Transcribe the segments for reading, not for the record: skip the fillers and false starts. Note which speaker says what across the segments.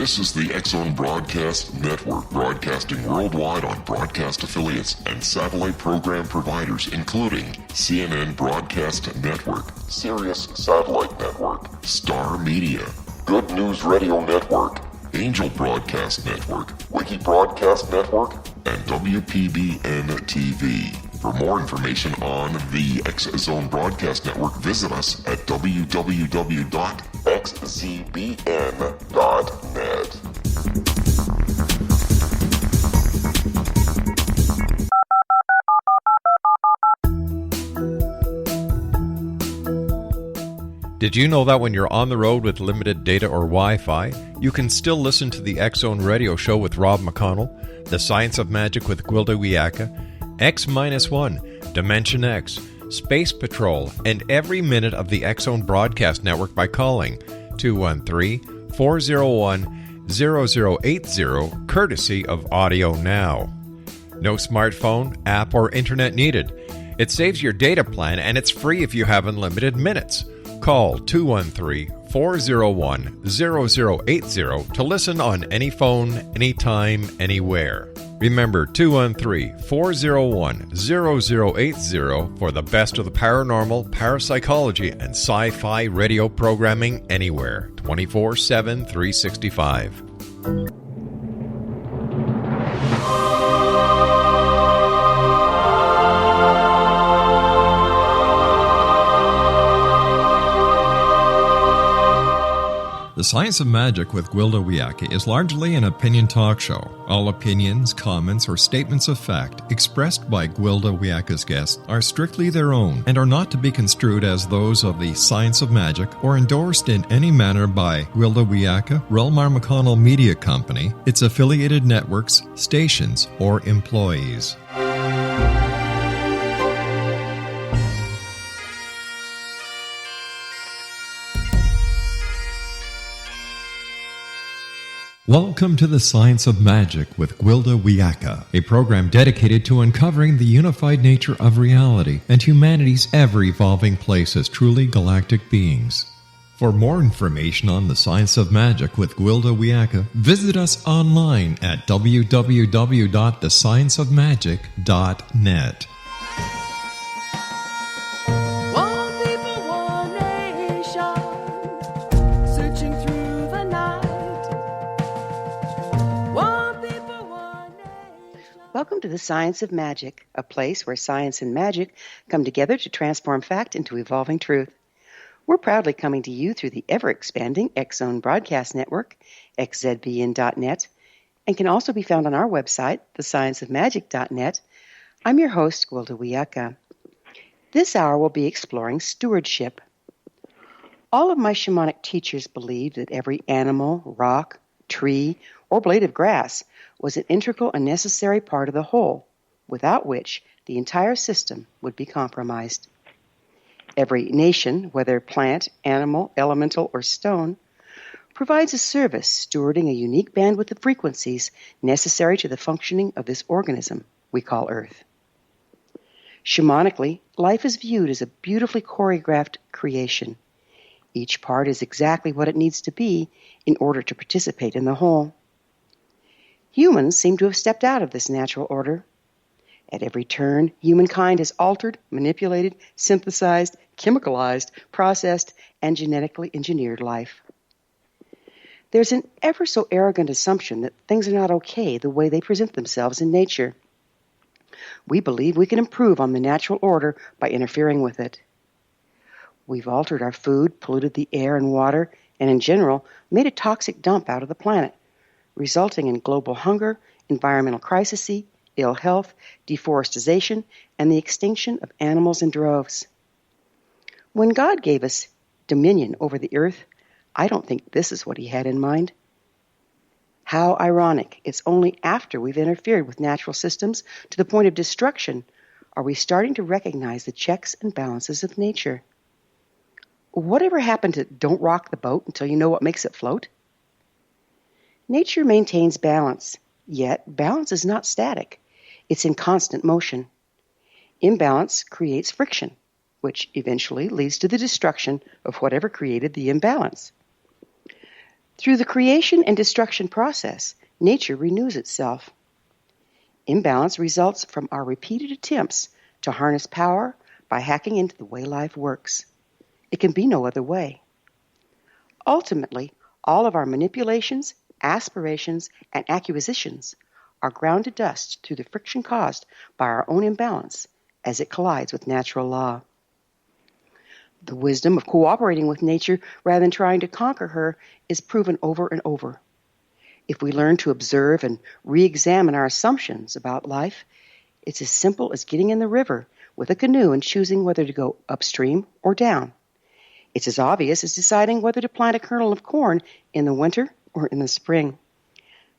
Speaker 1: This is the X-Zone Broadcast Network, broadcasting worldwide on broadcast affiliates and satellite program providers, including CNN Broadcast Network, Sirius Satellite Network, Star Media, Good News Radio Network, Angel Broadcast Network, Wiki Broadcast Network, and WPBN TV. For more information on the X-Zone Broadcast Network, visit us at www.xzbn.net.
Speaker 2: Did you know that when you're on the road with limited data or Wi-Fi, you can still listen to the X-Zone Radio Show with Rob McConnell, The Science of Magic with Gwilda Wiyaka, X-1, Dimension X, Space Patrol, and every minute of the X-Zone Broadcast Network by calling 213-401-0080, courtesy of Audio Now. No smartphone, app, or internet needed. It saves your data plan, and it's free if you have unlimited minutes. Call 213-401-0080 to listen on any phone, anytime, anywhere. Remember 213-401-0080 for the best of the paranormal, parapsychology, and sci-fi radio programming anywhere, 24/7, 365. The Science of Magic with Gwilda Wiyaka is largely an opinion talk show. All opinions, comments, or statements of fact expressed by Gwilda Wiyaka's guests are strictly their own and are not to be construed as those of the Science of Magic or endorsed in any manner by Gwilda Wiyaka, Relmar McConnell Media Company, its affiliated networks, stations, or employees. Welcome to the Science of Magic with Gwilda Wiyaka, a program dedicated to uncovering the unified nature of reality and humanity's ever-evolving place as truly galactic beings. For more information on the Science of Magic with Gwilda Wiyaka, visit us online at www.thescienceofmagic.net.
Speaker 3: Welcome to the Science of Magic, a place where science and magic come together to transform fact into evolving truth. We're proudly coming to you through the ever-expanding X-Zone Broadcast Network, xzbn.net, and can also be found on our website, thescienceofmagic.net. I'm your host, Gwilda Wiyaka. This hour we'll be exploring stewardship. All of my shamanic teachers believed that every animal, rock, tree, or blade of grass was an integral and necessary part of the whole, without which the entire system would be compromised. Every nation, whether plant, animal, elemental, or stone, provides a service stewarding a unique bandwidth of frequencies necessary to the functioning of this organism we call Earth. Shamanically, life is viewed as a beautifully choreographed creation. Each part is exactly what it needs to be in order to participate in the whole. Humans seem to have stepped out of this natural order. At every turn, humankind has altered, manipulated, synthesized, chemicalized, processed, and genetically engineered life. There's an ever so arrogant assumption that things are not okay the way they present themselves in nature. We believe we can improve on the natural order by interfering with it. We've altered our food, polluted the air and water, and in general, made a toxic dump out of the planet, resulting in global hunger, environmental crises, ill health, deforestation, and the extinction of animals in droves. When God gave us dominion over the earth, I don't think this is what he had in mind. How ironic, it's only after we've interfered with natural systems to the point of destruction are we starting to recognize the checks and balances of nature. Whatever happened to don't rock the boat until you know what makes it float? Nature maintains balance, yet balance is not static. It's in constant motion. Imbalance creates friction, which eventually leads to the destruction of whatever created the imbalance. Through the creation and destruction process, nature renews itself. Imbalance results from our repeated attempts to harness power by hacking into the way life works. It can be no other way. Ultimately, all of our manipulations, aspirations, and acquisitions are ground to dust through the friction caused by our own imbalance as it collides with natural law. The wisdom of cooperating with nature rather than trying to conquer her is proven over and over. If we learn to observe and re-examine our assumptions about life, it's as simple as getting in the river with a canoe and choosing whether to go upstream or down. It's as obvious as deciding whether to plant a kernel of corn in the winter or in the spring.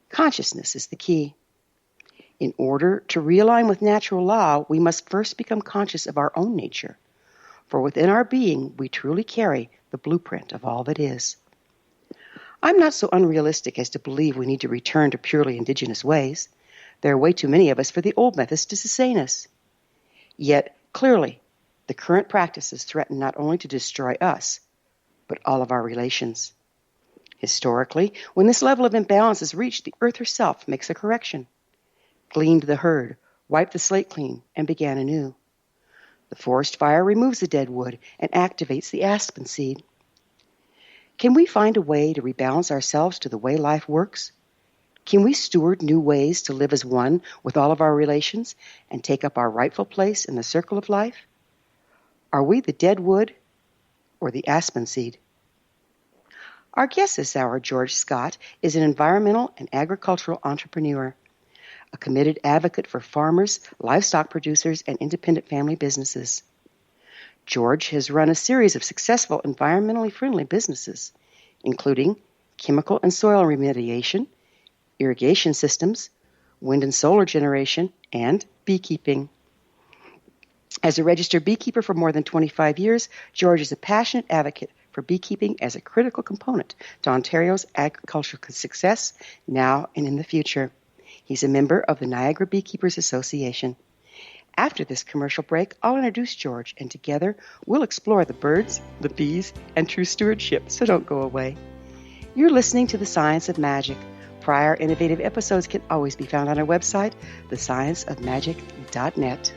Speaker 3: Consciousness is the key. In order to realign with natural law, we must first become conscious of our own nature. For within our being, we truly carry the blueprint of all that is. I'm not so unrealistic as to believe we need to return to purely indigenous ways. There are way too many of us for the old methods to sustain us. Yet, clearly, the current practices threaten not only to destroy us, but all of our relations. Historically, when this level of imbalance is reached, the earth herself makes a correction, gleaned the herd, wiped the slate clean, and began anew. The forest fire removes the dead wood and activates the aspen seed. Can we find a way to rebalance ourselves to the way life works? Can we steward new ways to live as one with all of our relations and take up our rightful place in the circle of life? Are we the dead wood or the aspen seed? Our guest this hour, George Scott, is an environmental and agricultural entrepreneur, a committed advocate for farmers, livestock producers, and independent family businesses. George has run a series of successful environmentally friendly businesses, including chemical and soil remediation, irrigation systems, wind and solar generation, and beekeeping. As a registered beekeeper for more than 25 years, George is a passionate advocate for beekeeping as a critical component to Ontario's agricultural success now and in the future. He's a member of the Niagara Beekeepers Association. After this commercial break, I'll introduce George, and together we'll explore the birds, the bees, and true stewardship, so don't go away. You're listening to The Science of Magic. Prior innovative episodes can always be found on our website, thescienceofmagic.net.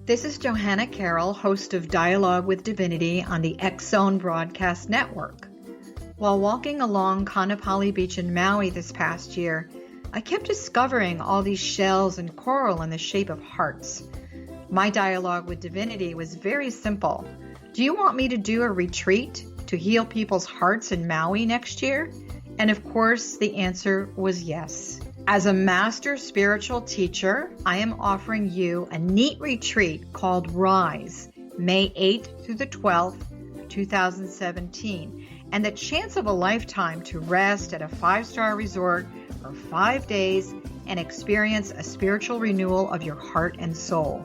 Speaker 4: This is Johanna Carroll, host of Dialogue with Divinity on the X-Zone Broadcast Network. While walking along Kaanapali Beach in Maui this past year, I kept discovering all these shells and coral in the shape of hearts. My dialogue with Divinity was very simple. Do you want me to do a retreat to heal people's hearts in Maui next year? And of course, the answer was yes. As a master spiritual teacher, I am offering you a neat retreat called Rise, May 8th through the 12th, 2017, and the chance of a lifetime to rest at a 5-star resort for 5 days and experience a spiritual renewal of your heart and soul.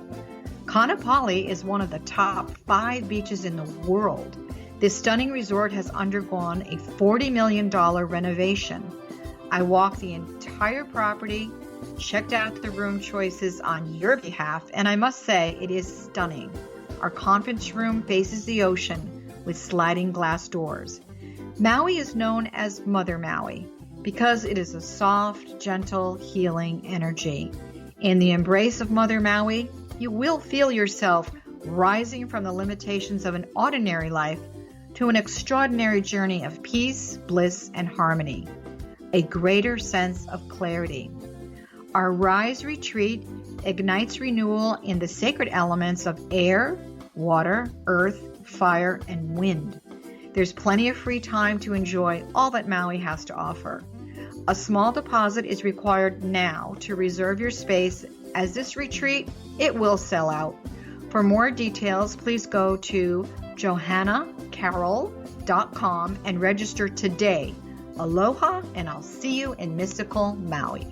Speaker 4: Kaanapali is one of the top 5 beaches in the world. This stunning resort has undergone a $40 million renovation. I walked the entire property, checked out the room choices on your behalf, and I must say it is stunning. Our conference room faces the ocean with sliding glass doors. Maui is known as Mother Maui because it is a soft, gentle, healing energy. In the embrace of Mother Maui, you will feel yourself rising from the limitations of an ordinary life to an extraordinary journey of peace, bliss, and harmony. A greater sense of clarity. Our Rise retreat ignites renewal in the sacred elements of air, water, earth, fire, and wind. There's plenty of free time to enjoy all that Maui has to offer. A small deposit is required now to reserve your space, as this retreat, it will sell out. For more details, please go to johannacarroll.com and register today. Aloha, and I'll see you in mystical Maui.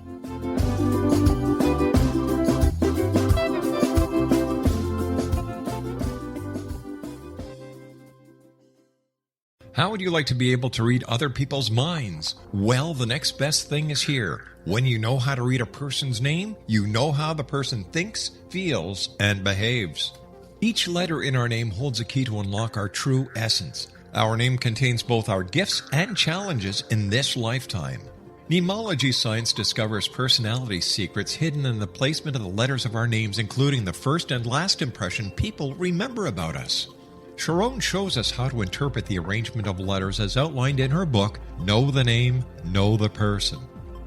Speaker 2: How would you like to be able to read other people's minds? Well, the next best thing is here. When you know how to read a person's name, you know how the person thinks, feels, and behaves. Each letter in our name holds a key to unlock our true essence. Our name contains both our gifts and challenges in this lifetime. Nemology science discovers personality secrets hidden in the placement of the letters of our names, including the first and last impression people remember about us. Sharon shows us how to interpret the arrangement of letters as outlined in her book, Know the Name, Know the Person.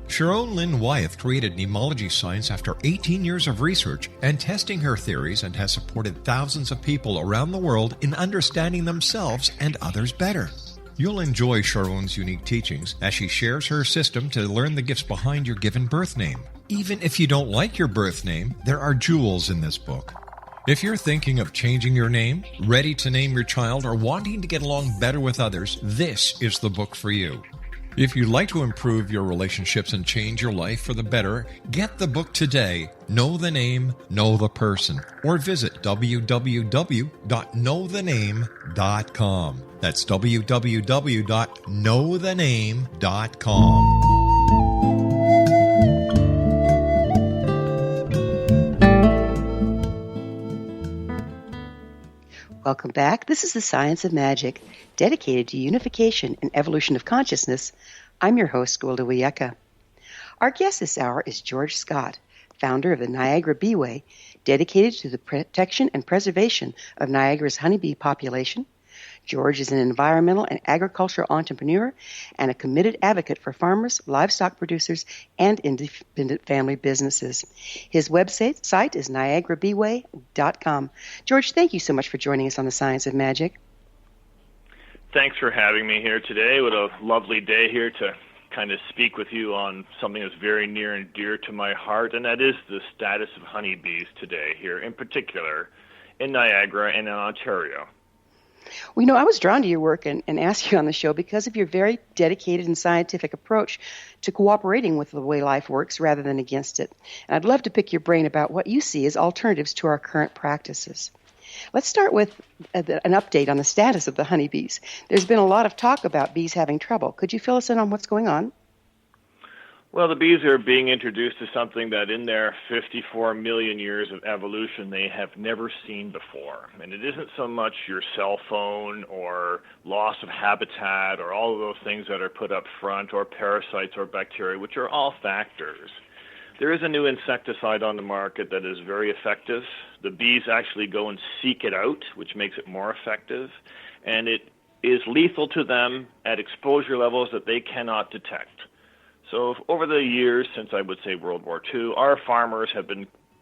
Speaker 2: Sharon Lynn Wyeth created Nemology science after 18 years of research and testing her theories, and has supported thousands of people around the world in understanding themselves and others better. You'll enjoy Sharon's unique teachings as she shares her system to learn the gifts behind your given birth name. Even if you don't like your birth name, there are jewels in this book. If you're thinking of changing your name, ready to name your child, or wanting to get along better with others, this is the book for you. If you'd like to improve your relationships and change your life for the better, get the book today, Know the Name, Know the Person, or visit www.knowthename.com. That's www.knowthename.com.
Speaker 3: Welcome back. This is the Science of Magic, dedicated to unification and evolution of consciousness. I'm your host, Gwilda Wiyaka. Our guest this hour is George Scott, founder of the Niagara Beeway, dedicated to the protection and preservation of Niagara's honeybee population. George is an environmental and agricultural entrepreneur and a committed advocate for farmers, livestock producers, and independent family businesses. His website is niagarabeeway.com. George, thank you so much for joining us on the Science of Magic.
Speaker 5: Thanks for having me here today. What a lovely day here to kind of speak with you on something that's very near and dear to my heart, and that is the status of honeybees today here, in particular in Niagara and in Ontario.
Speaker 3: Well, I was drawn to your work and asked you on the show because of your very dedicated and scientific approach to cooperating with the way life works rather than against it. And I'd love to pick your brain about what you see as alternatives to our current practices. Let's start with an update on the status of the honeybees. There's been a lot of talk about bees having trouble. Could you fill us in on what's going on?
Speaker 5: Well, the bees are being introduced to something that in their 54 million years of evolution they have never seen before. And it isn't so much your cell phone or loss of habitat or all of those things that are put up front, or parasites or bacteria, which are all factors. There is a new insecticide on the market that is very effective. The bees actually go and seek it out, which makes it more effective. And it is lethal to them at exposure levels that they cannot detect. So over the years, since I would say World War II, our farmers have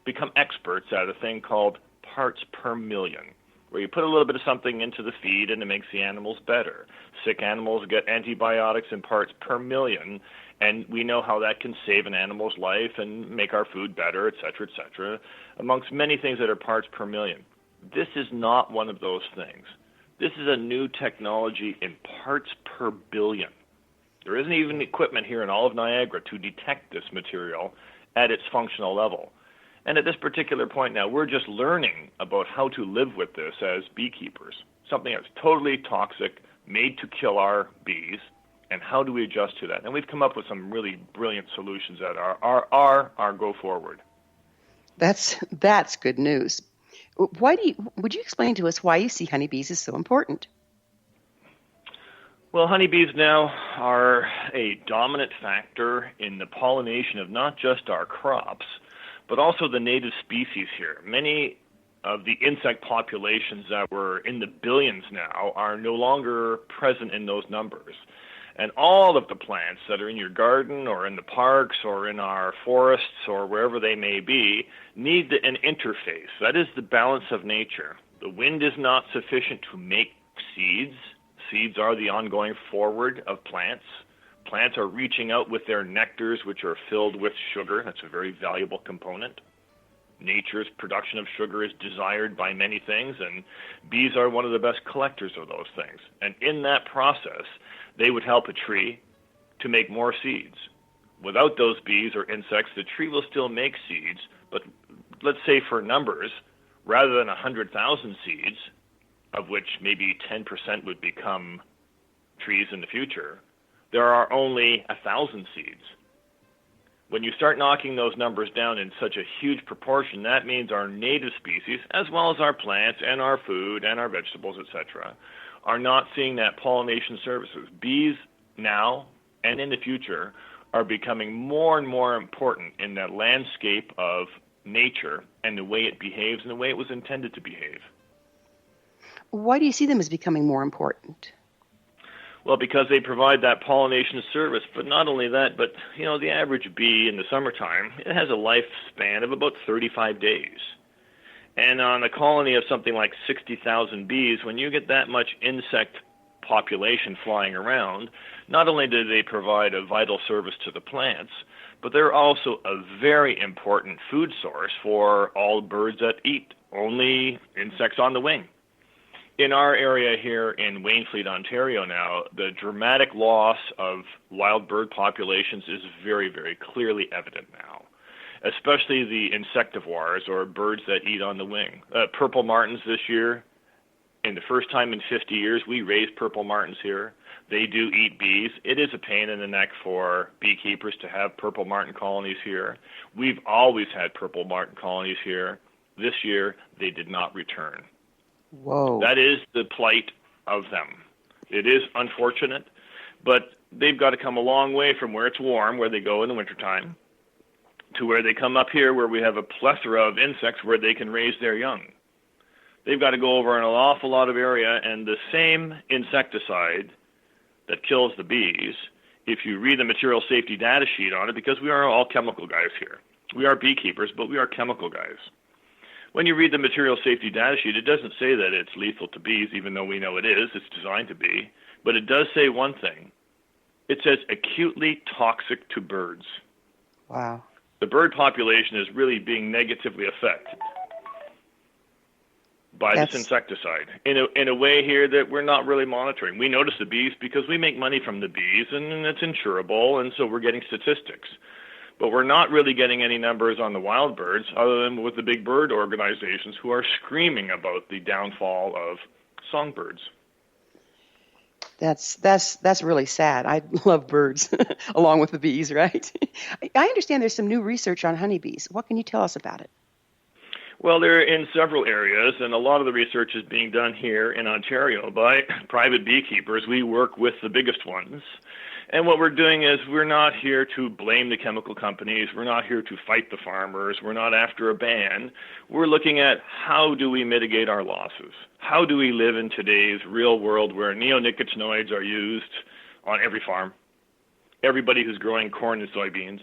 Speaker 5: become experts at a thing called parts per million, where you put a little bit of something into the feed and it makes the animals better. Sick animals get antibiotics in parts per million, and we know how that can save an animal's life and make our food better, et cetera, amongst many things that are parts per million. This is not one of those things. This is a new technology in parts per billion. There isn't even equipment here in all of Niagara to detect this material at its functional level. And at this particular point now, we're just learning about how to live with this as beekeepers, something that's totally toxic, made to kill our bees, and how do we adjust to that? And we've come up with some really brilliant solutions that are our go forward.
Speaker 3: That's good news. Would you explain to us why you see honeybees as so important?
Speaker 5: Well, honeybees now are a dominant factor in the pollination of not just our crops, but also the native species here. Many of the insect populations that were in the billions now are no longer present in those numbers. And all of the plants that are in your garden or in the parks or in our forests or wherever they may be need an interface. That is the balance of nature. The wind is not sufficient to make seeds. Seeds are the ongoing forward of plants. Plants are reaching out with their nectars, which are filled with sugar. That's a very valuable component. Nature's production of sugar is desired by many things, and bees are one of the best collectors of those things. And in that process, they would help a tree to make more seeds. Without those bees or insects, the tree will still make seeds, but let's say for numbers, rather than 100,000 seeds, of which maybe 10% would become trees in the future, there are only 1,000 seeds. When you start knocking those numbers down in such a huge proportion, that means our native species, as well as our plants and our food and our vegetables, etc., are not seeing that pollination services. Bees now and in the future are becoming more and more important in that landscape of nature and the way it behaves and the way it was intended to behave.
Speaker 3: Why do you see them as becoming more important?
Speaker 5: Well, because they provide that pollination service, but not only that, but the average bee in the summertime, it has a lifespan of about 35 days. And on a colony of something like 60,000 bees, when you get that much insect population flying around, not only do they provide a vital service to the plants, but they're also a very important food source for all birds that eat only insects on the wing. In our area here in Waynfleet, Ontario now, the dramatic loss of wild bird populations is very, very clearly evident now, especially the insectivores, or birds that eat on the wing. Purple martins this year, in the first time in 50 years, we raised purple martins here. They do eat bees. It is a pain in the neck for beekeepers to have purple martin colonies here. We've always had purple martin colonies here. This year, they did not return.
Speaker 3: Whoa.
Speaker 5: That is the plight of them. It is unfortunate, but they've got to come a long way from where it's warm, where they go in the wintertime, to where they come up here where we have a plethora of insects where they can raise their young. They've got to go over an awful lot of area, and the same insecticide that kills the bees, if you read the material safety data sheet on it, because we are all chemical guys here. We are beekeepers, but we are chemical guys. When you read the material safety data sheet, it doesn't say that it's lethal to bees, even though we know it is. It's designed to be. But it does say one thing. It says acutely toxic to birds.
Speaker 3: Wow.
Speaker 5: The bird population is really being negatively affected by this insecticide in a way here that we're not really monitoring. We notice the bees because we make money from the bees, and it's insurable, and so we're getting statistics. But we're not really getting any numbers on the wild birds other than with the big bird organizations who are screaming about the downfall of songbirds.
Speaker 3: That's really sad. I love birds along with the bees, right? I understand there's some new research on honeybees. What can you tell us about it?
Speaker 5: Well, they're in several areas, and a lot of the research is being done here in Ontario by private beekeepers. We work with the biggest ones. And what we're doing is we're not here to blame the chemical companies. We're not here to fight the farmers. We're not after a ban. We're looking at how do we mitigate our losses? How do we live in today's real world where neonicotinoids are used on every farm? Everybody who's growing corn and soybeans.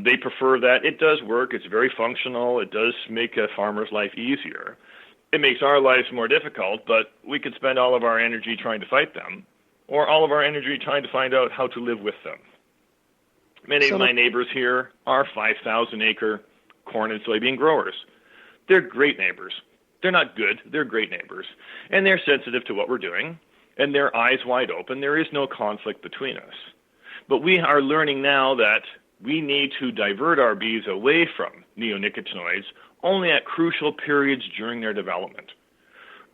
Speaker 5: They prefer that. It does work. It's very functional. It does make a farmer's life easier. It makes our lives more difficult, but we could spend all of our energy trying to fight them, or all of our energy trying to find out how to live with them. Many of my neighbors here are 5,000-acre corn and soybean growers. They're great neighbors. They're not good. They're great neighbors. And they're sensitive to what we're doing, and they're eyes wide open. There is no conflict between us. But we are learning now that we need to divert our bees away from neonicotinoids only at crucial periods during their development.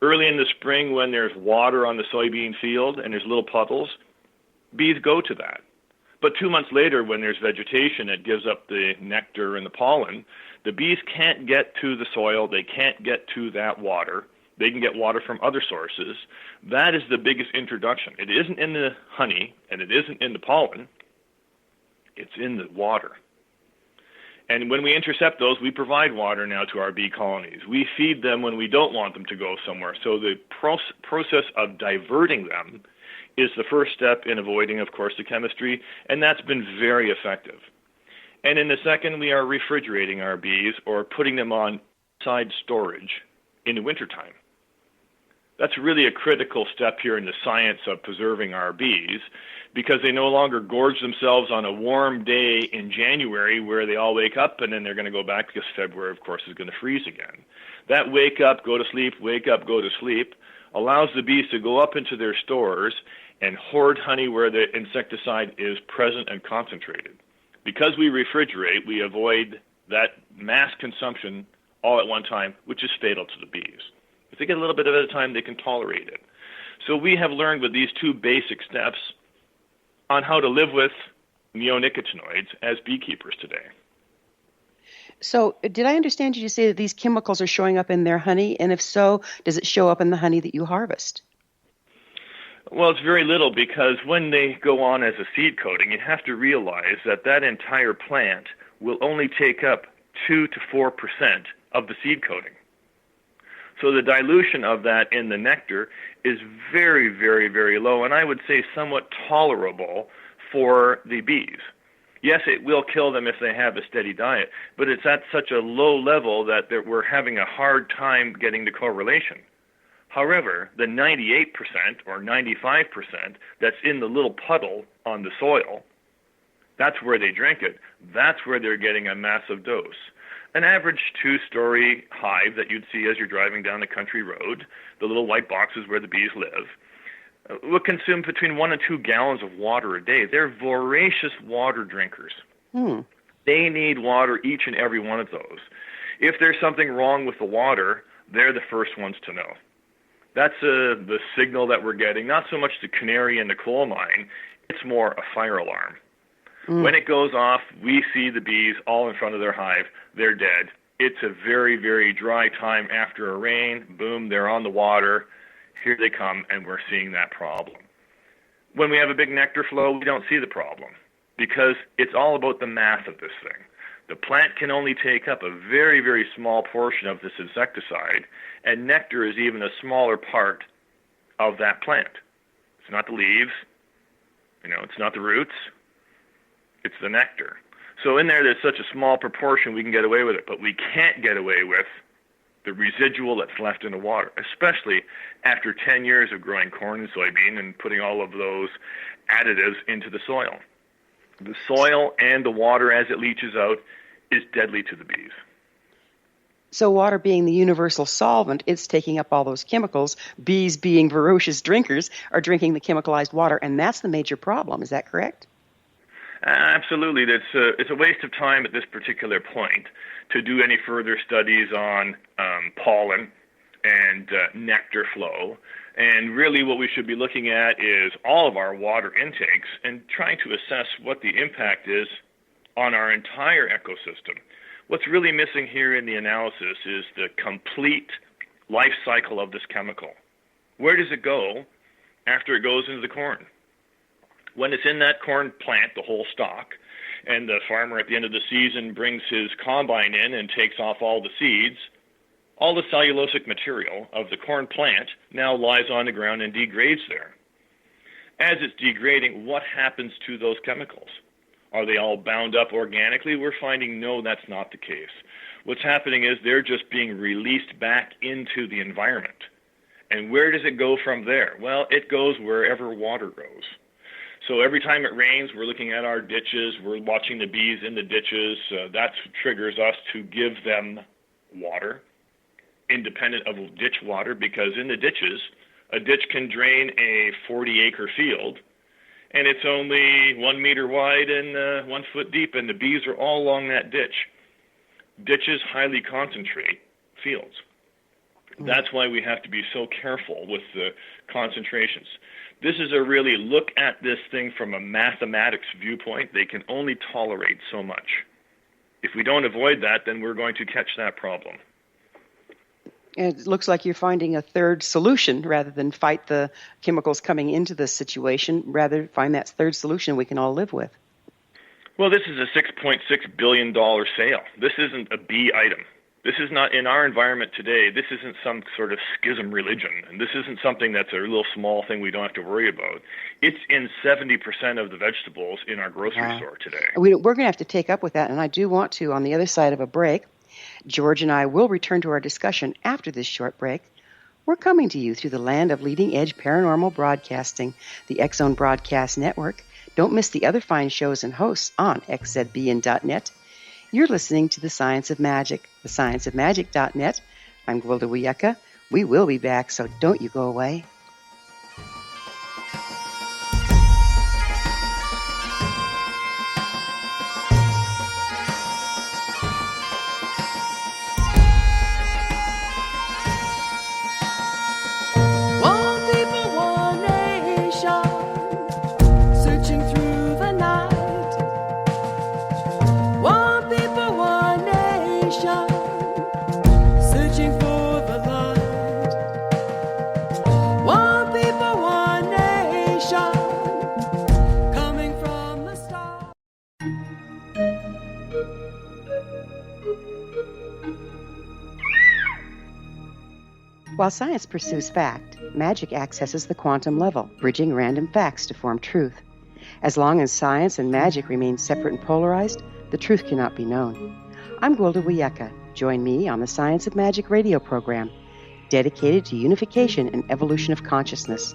Speaker 5: Early in the spring, when there's water on the soybean field and there's little puddles, bees go to that. But 2 months later, when there's vegetation that gives up the nectar and the pollen, the bees can't get to the soil. They can't get to that water. They can get water from other sources. That is the biggest introduction. It isn't in the honey, and it isn't in the pollen. It's in the water. And when we intercept those, we provide water now to our bee colonies. We feed them when we don't want them to go somewhere. So the process of diverting them is the first step in avoiding, of course, the chemistry, and that's been very effective. And in the second, we are refrigerating our bees or putting them on side storage in the wintertime. That's really a critical step here in the science of preserving our bees, because they no longer gorge themselves on a warm day in January where they all wake up and then they're going to go back because February, of course, is going to freeze again. That wake up, go to sleep, wake up, go to sleep allows the bees to go up into their stores and hoard honey where the insecticide is present and concentrated. Because we refrigerate, we avoid that mass consumption all at one time, which is fatal to the bees. If they get a little bit at a time, they can tolerate it. So we have learned with these two basic steps on how to live with neonicotinoids as beekeepers today.
Speaker 3: So did I understand you to say that these chemicals are showing up in their honey? And if so, does it show up in the honey that you harvest?
Speaker 5: Well, it's very little, because when they go on as a seed coating, you have to realize that that entire plant will only take up 2 to 4% of the seed coating. So the dilution of that in the nectar is very, very, very low, and I would say somewhat tolerable for the bees. Yes, it will kill them if they have a steady diet, but it's at such a low level that we're having a hard time getting the correlation. However, the 98% or 95% that's in the little puddle on the soil, that's where they drink it. That's where they're getting a massive dose. An average 2-story hive that you'd see as you're driving down a country road, the little white boxes where the bees live, will consume between 1 and 2 gallons of water a day. They're voracious water drinkers. They need water, each and every one of those. If there's something wrong with the water, they're the first ones to know. That's the signal that we're getting, not so much the canary in the coal mine, it's more a fire alarm. When it goes off, we see the bees all in front of their hive. They're dead. It's a very, very dry time after a rain. Boom, they're on the water. Here they come, and we're seeing that problem. When we have a big nectar flow, we don't see the problem, because it's all about the math of this thing. The plant can only take up a very, very small portion of this insecticide, and nectar is even a smaller part of that plant. It's not the leaves, it's not the roots, it's the nectar. So in there's such a small proportion we can get away with it, but we can't get away with the residual that's left in the water, especially after 10 years of growing corn and soybean and putting all of those additives into the soil. The soil and the water as it leaches out is deadly to the bees.
Speaker 3: So water being the universal solvent, it's taking up all those chemicals. Bees, being voracious drinkers, are drinking the chemicalized water, and that's the major problem. Is that correct?
Speaker 5: Absolutely. It's a waste of time at this particular point to do any further studies on pollen and nectar flow. And really what we should be looking at is all of our water intakes and trying to assess what the impact is on our entire ecosystem. What's really missing here in the analysis is the complete life cycle of this chemical. Where does it go after it goes into the corn? When it's in that corn plant, the whole stalk, and the farmer at the end of the season brings his combine in and takes off all the seeds, all the cellulosic material of the corn plant now lies on the ground and degrades there. As it's degrading, what happens to those chemicals? Are they all bound up organically? We're finding no, that's not the case. What's happening is they're just being released back into the environment. And where does it go from there? Well, it goes wherever water goes. So every time it rains, we're looking at our ditches, we're watching the bees in the ditches. That triggers us to give them water, independent of ditch water, because in the ditches, a ditch can drain a 40-acre field, and it's only 1 meter wide and 1 foot deep, and the bees are all along that ditch. Ditches highly concentrate fields. That's why we have to be so careful with the concentrations. This is a really look at this thing from a mathematics viewpoint. They can only tolerate so much. If we don't avoid that, then we're going to catch that problem.
Speaker 3: And it looks like you're finding a third solution rather than fight the chemicals coming into this situation. Rather, find that third solution we can all live with.
Speaker 5: Well, this is a $6.6 billion sale. This isn't a bee item. This is not, in our environment today, this isn't some sort of schism religion, and this isn't something that's a little small thing we don't have to worry about. It's in 70% of the vegetables in our grocery store today.
Speaker 3: We're going to have to take up with that, and I do want to, on the other side of a break. George and I will return to our discussion after this short break. We're coming to you through the land of leading-edge paranormal broadcasting, the X-Zone Broadcast Network. Don't miss the other fine shows and hosts on xzbn.net. You're listening to The Science of Magic, thescienceofmagic.net. I'm Gwilda Wiyaka. We will be back, so don't you go away. While science pursues fact, magic accesses the quantum level, bridging random facts to form truth. As long as science and magic remain separate and polarized, the truth cannot be known. I'm Gwilda Wiyaka. Join me on the Science of Magic radio program, dedicated to unification and evolution of consciousness.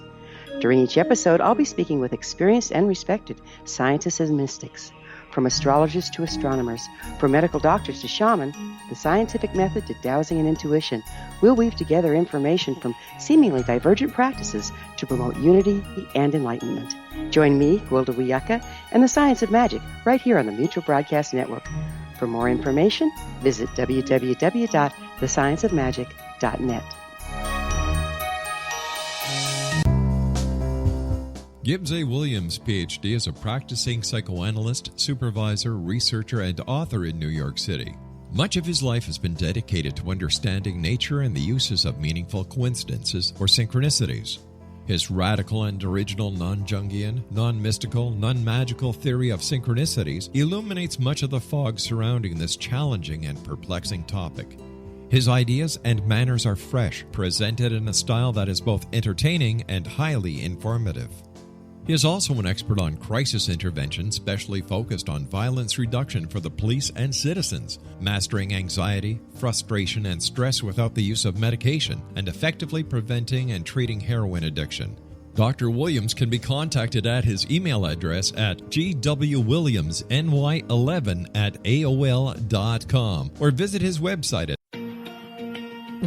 Speaker 3: During each episode, I'll be speaking with experienced and respected scientists and mystics. From astrologers to astronomers, from medical doctors to shaman, the scientific method to dowsing and intuition, we'll weave together information from seemingly divergent practices to promote unity and enlightenment. Join me, Gwilda Wiyaka, and the Science of Magic right here on the Mutual Broadcast Network. For more information, visit www.thescienceofmagic.net.
Speaker 2: Gibbs A. Williams, Ph.D., is a practicing psychoanalyst, supervisor, researcher, and author in New York City. Much of his life has been dedicated to understanding nature and the uses of meaningful coincidences or synchronicities. His radical and original non-Jungian, non-mystical, non-magical theory of synchronicities illuminates much of the fog surrounding this challenging and perplexing topic. His ideas and manners are fresh, presented in a style that is both entertaining and highly informative. He is also an expert on crisis intervention, specially focused on violence reduction for the police and citizens, mastering anxiety, frustration, and stress without the use of medication, and effectively preventing and treating heroin addiction. Dr. Williams can be contacted at his email address at gwwilliamsny11@aol.com or visit his website at...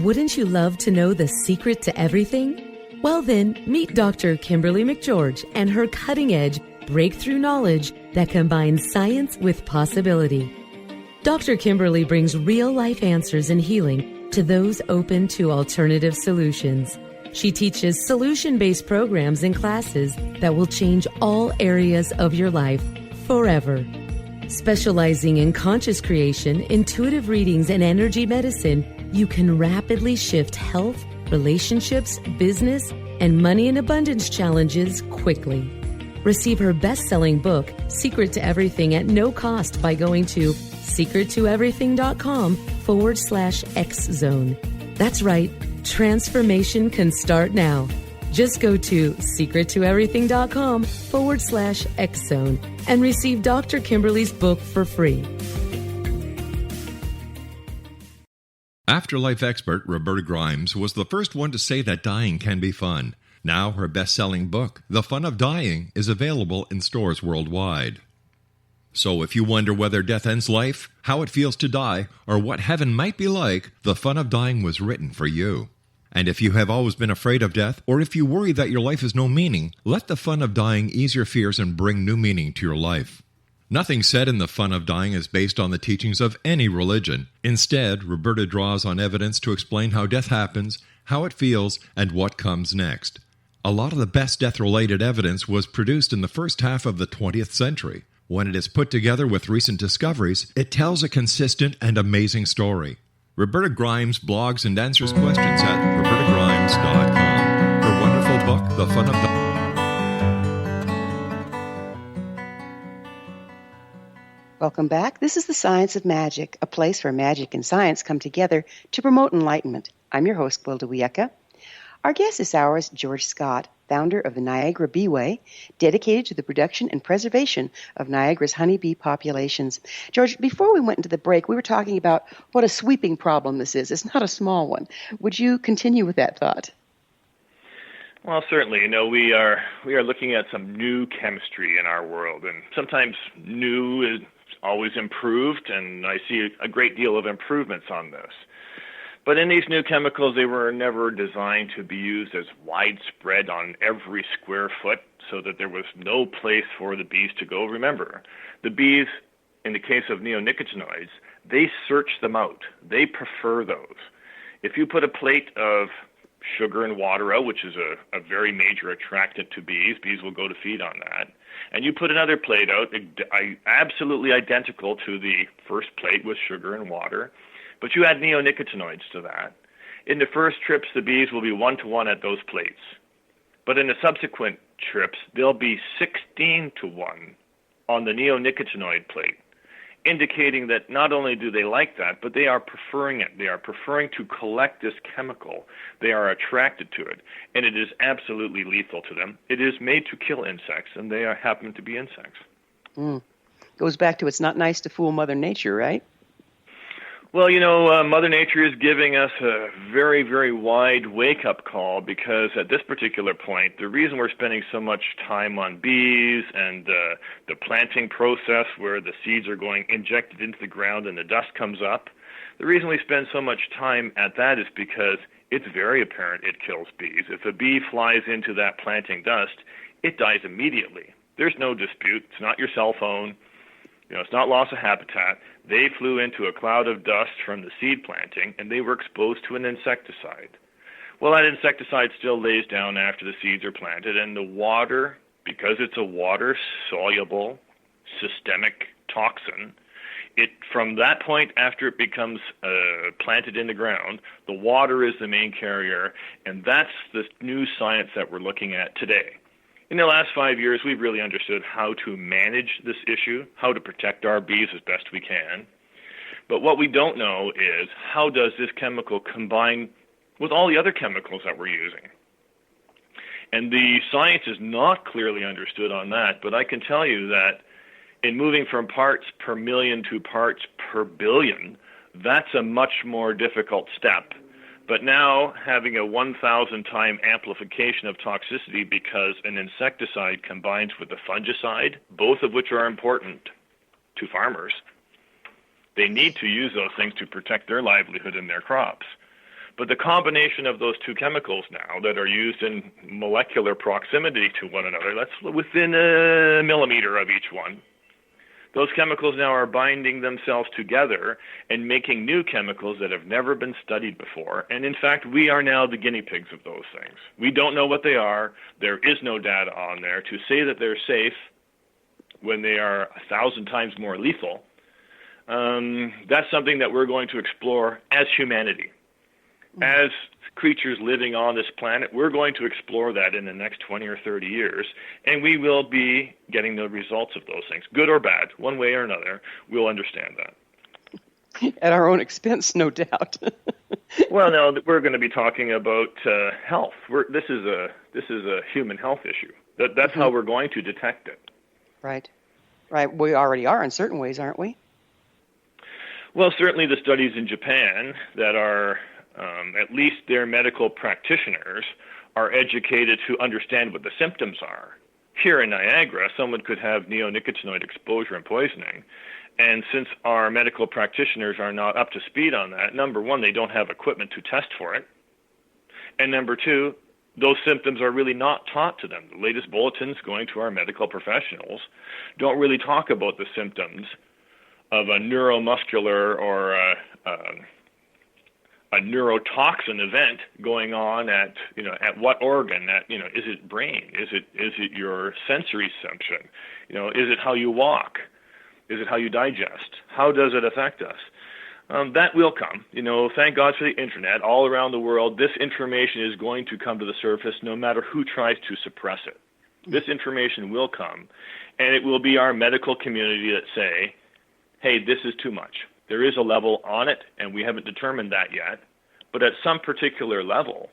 Speaker 6: Wouldn't you love to know the secret to everything? Well then, meet Dr. Kimberly McGeorge and her cutting-edge breakthrough knowledge that combines science with possibility. Dr. Kimberly brings real-life answers and healing to those open to alternative solutions. She teaches solution-based programs and classes that will change all areas of your life forever. Specializing in conscious creation, intuitive readings, and energy medicine, you can rapidly shift health, relationships, business, and money and abundance challenges quickly. Receive her best-selling book, Secret to Everything, at no cost by going to secrettoeverything.com/X-Zone. That's right, transformation can start now. Just go to secrettoeverything.com/X-Zone and receive Dr. Kimberly's book for free.
Speaker 2: Afterlife expert Roberta Grimes was the first one to say that dying can be fun. Now her best-selling book, The Fun of Dying, is available in stores worldwide. So if you wonder whether death ends life, how it feels to die, or what heaven might be like, The Fun of Dying was written for you. And if you have always been afraid of death, or if you worry that your life has no meaning, let The Fun of Dying ease your fears and bring new meaning to your life. Nothing said in The Fun of Dying is based on the teachings of any religion. Instead, Roberta draws on evidence to explain how death happens, how it feels, and what comes next. A lot of the best death-related evidence was produced in the first half of the 20th century. When it is put together with recent discoveries, it tells a consistent and amazing story. Roberta Grimes blogs and answers questions at robertagrimes.com. Her wonderful book, The Fun of Dying.
Speaker 3: Welcome back. This is the Science of Magic, a place where magic and science come together to promote enlightenment. I'm your host, Gwilda Wiyaka. Our guest this hour is George Scott, founder of the Niagara Beeway, dedicated to the production and preservation of Niagara's honeybee populations. George, before we went into the break, we were talking about what a sweeping problem this is. It's not a small one. Would you continue with that thought?
Speaker 5: Well, certainly. We are looking at some new chemistry in our world, and sometimes new is always improved, and I see a great deal of improvements on this. But in these new chemicals, they were never designed to be used as widespread on every square foot so that there was no place for the bees to go. Remember, the bees, in the case of neonicotinoids, they search them out. They prefer those. If you put a plate of sugar and water out, which is a very major attractant to bees, bees will go to feed on that. And you put another plate out, absolutely identical to the first plate with sugar and water, but you add neonicotinoids to that. In the first trips, the bees will be 1-to-1 at those plates. But in the subsequent trips, they'll be 16-to-1 on the neonicotinoid plate, indicating that not only do they like that, but they are preferring it. They are preferring to collect this chemical. They are attracted to it, and it is absolutely lethal to them. It is made to kill insects, and they happen to be insects.
Speaker 3: Goes back to it's not nice to fool Mother Nature, right?
Speaker 5: Well, Mother Nature is giving us a very, very wide wake-up call, because at this particular point, the reason we're spending so much time on bees and the planting process where the seeds are going injected into the ground and the dust comes up, the reason we spend so much time at that is because it's very apparent it kills bees. If a bee flies into that planting dust, it dies immediately. There's no dispute. It's not your cell phone. It's not loss of habitat. They flew into a cloud of dust from the seed planting, and they were exposed to an insecticide. Well, that insecticide still lays down after the seeds are planted, and the water, because it's a water-soluble systemic toxin, from that point after it becomes planted in the ground, the water is the main carrier, and that's the new science that we're looking at today. In the last 5 years, we've really understood how to manage this issue, how to protect our bees as best we can. But what we don't know is how does this chemical combine with all the other chemicals that we're using? And the science is not clearly understood on that, but I can tell you that in moving from parts per million to parts per billion, that's a much more difficult step. But now having a 1,000-time amplification of toxicity because an insecticide combines with a fungicide, both of which are important to farmers. They need to use those things to protect their livelihood and their crops. But the combination of those two chemicals now that are used in molecular proximity to one another, that's within a millimeter of each one, those chemicals now are binding themselves together and making new chemicals that have never been studied before. And in fact, we are now the guinea pigs of those things. We don't know what they are. There is no data on there. To say that they're safe when they are 1,000 times more lethal, that's something that we're going to explore as humanity. As creatures living on this planet, we're going to explore that in the next 20 or 30 years, and we will be getting the results of those things, good or bad, one way or another. We'll understand that.
Speaker 3: At our own expense, no doubt.
Speaker 5: Well, no, we're going to be talking about health. This is a human health issue. That's how we're going to detect it.
Speaker 3: Right. We already are in certain ways, aren't we?
Speaker 5: Well, certainly the studies in Japan that are at least their medical practitioners are educated to understand what the symptoms are. Here in Niagara, someone could have neonicotinoid exposure and poisoning, and since our medical practitioners are not up to speed on that, number one, they don't have equipment to test for it, and number two, those symptoms are really not taught to them. The latest bulletins going to our medical professionals don't really talk about the symptoms of a neuromuscular or a neurotoxin event going on at what organ? Is it brain? Is it your sensory function? Is it how you walk? Is it how you digest? How does it affect us? That will come. Thank God for the internet. All around the world, this information is going to come to the surface no matter who tries to suppress it. This information will come, and it will be our medical community that say, hey, this is too much. There is a level on it, and we haven't determined that yet. But at some particular level,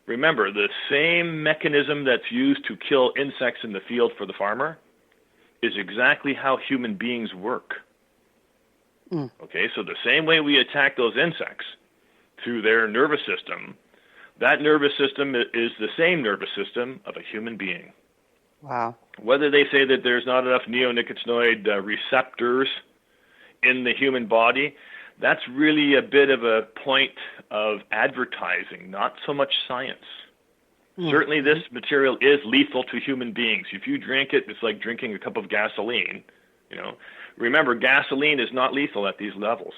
Speaker 5: Remember, the same mechanism that's used to kill insects in the field for the farmer is exactly how human beings work. Okay, so the same way we attack those insects through their nervous system, that nervous system is the same nervous system of a human being.
Speaker 3: Wow.
Speaker 5: Whether they say that there's not enough neonicotinoid receptors in the human body, that's really a bit of a point of advertising, not so much science. Certainly this material is lethal to human beings. If you drink it, it's like drinking a cup of gasoline. Remember, gasoline is not lethal at these levels.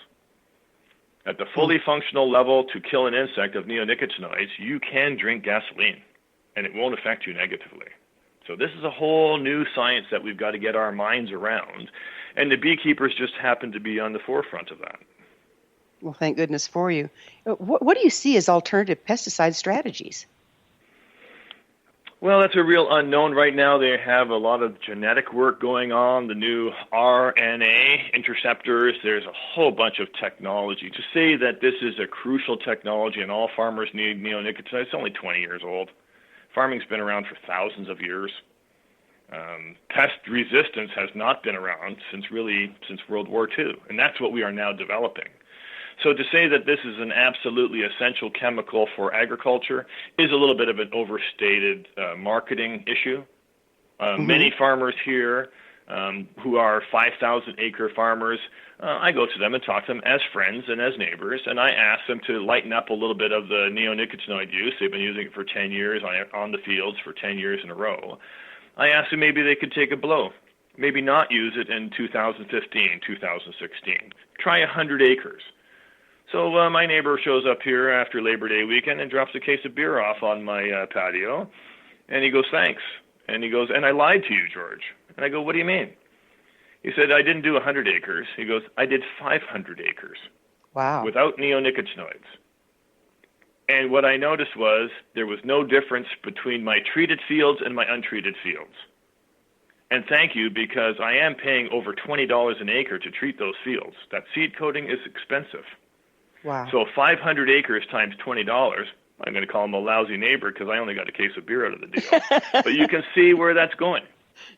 Speaker 5: At the fully functional level to kill an insect of neonicotinoids, you can drink gasoline, and it won't affect you negatively. So this is a whole new science that we've got to get our minds around, and the beekeepers just happen to be on the forefront of that.
Speaker 3: Well, thank goodness for you. What do you see as alternative pesticide strategies?
Speaker 5: Well, that's a real unknown right now. They have a lot of genetic work going on, the new RNA interceptors. There's a whole bunch of technology. To say that this is a crucial technology and all farmers need neonicotinoids, it's only 20 years old. Farming's been around for thousands of years. Pest resistance has not been around since World War II, and that's what we are now developing. So to say that this is an absolutely essential chemical for agriculture is a little bit of an overstated marketing issue. Many farmers here who are 5,000-acre farmers, I go to them and talk to them as friends and as neighbors, and I ask them to lighten up a little bit of the neonicotinoid use. They've been using it for 10 years on the fields for 10 years in a row. I asked them maybe they could take a blow, maybe not use it in 2015, 2016. Try 100 acres. So my neighbor shows up here after Labor Day weekend and drops a case of beer off on my patio, and he goes, thanks. And he goes, and I lied to you, George. And I go, what do you mean? He said, I didn't do 100 acres. He goes, I did 500 acres.
Speaker 3: Wow.
Speaker 5: Without neonicotinoids. And what I noticed was there was no difference between my treated fields and my untreated fields. And thank you, because I am paying over $20 an acre to treat those fields. That seed coating is expensive.
Speaker 3: Wow.
Speaker 5: So 500 acres times $20, I'm going to call him a lousy neighbor because I only got a case of beer out of the deal. But you can see where that's going.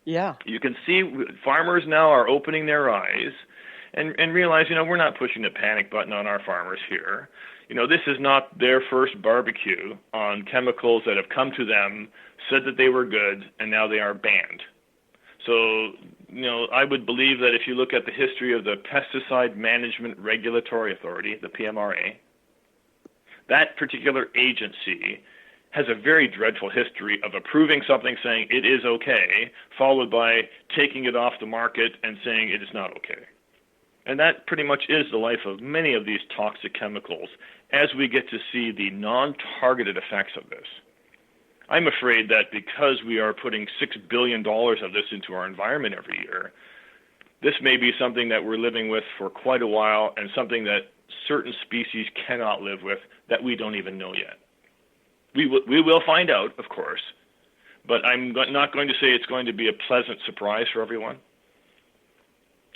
Speaker 3: Yeah.
Speaker 5: You can see farmers now are opening their eyes and realize, we're not pushing the panic button on our farmers here. This is not their first barbecue on chemicals that have come to them, said that they were good, and now they are banned. So, I would believe that if you look at the history of the Pesticide Management Regulatory Authority, the PMRA, that particular agency has a very dreadful history of approving something, saying it is okay, followed by taking it off the market and saying it is not okay. And that pretty much is the life of many of these toxic chemicals as we get to see the non-targeted effects of this. I'm afraid that because we are putting $6 billion of this into our environment every year, this may be something that we're living with for quite a while and something that certain species cannot live with that we don't even know yet. We will find out, of course, but I'm not going to say it's going to be a pleasant surprise for everyone.